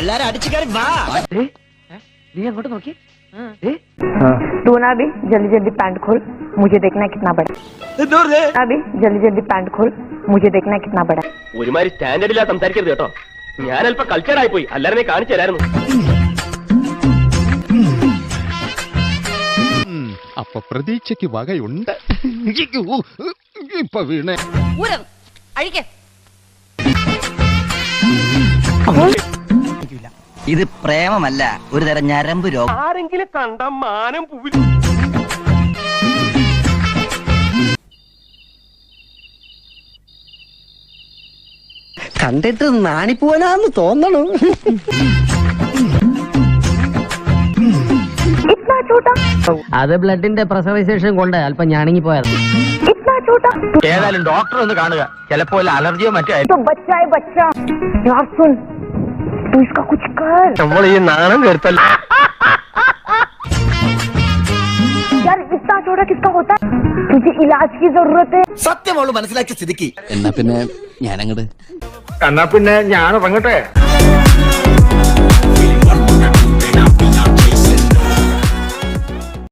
എല്ലാരും അടിച്ചു കയറി വാ. നീ അങ്ങോട്ട് നോക്കി. तू ना अभी जल्दी जल्दी पैंट खोल, मुझे देखना कितना बड़ा. अभी जल्दी जल्दी पैंट खोल, मुझे देखना कितना बड़ा. ഒരുമാതിരി സ്റ്റാൻഡേർഡില്ലാതെ സംസാരിക്കരുത് കേട്ടോ. ഞാൻ അല്പം കൾച്ചറായി പോയി, അല്ലാതെ കാണിച്ചു തരായിരുന്നു. അപ്പൊ പ്രതീക്ഷയ്ക്ക് വകയുണ്ട്. ഇപ്പൊ വീണേ ഇത് പ്രേമമല്ല, ഒരു തരം ഞരമ്പ് രോഗം. ആരെങ്കിലും കണ്ട മാനം പൂവി. കണ്ടിട്ട് നാണിപ്പോനാന്ന് തോന്നണു. इतना छोटा, അത് ബ്ലഡിന്റെ പ്രസവവിശേഷം കൊണ്ട് അല്പം ഞാണിങ്ങി പോയായിരുന്നു. इतना छोटा. ഏതായാലും ഡോക്ടർ ഒന്ന് കാണുക, ചിലപ്പോ അലർജിയോ മറ്റോ. तो बच्चा है बच्चा. यार सुन, तू इसका कुछ कर. നമ്മൾ ഈ നാണം കേട്ടല്ല. यार इतना छोटा किसका होता है? तुझे इलाज की जरूरत है. സത്യം അവള് മനസ്സിലാക്കിയ സ്ഥിതിക്ക് എന്നാ പിന്നെ ഞാനങ്ങട് എന്നാ പിന്നെ ഞാൻ ഇറങ്ങട്ടെ.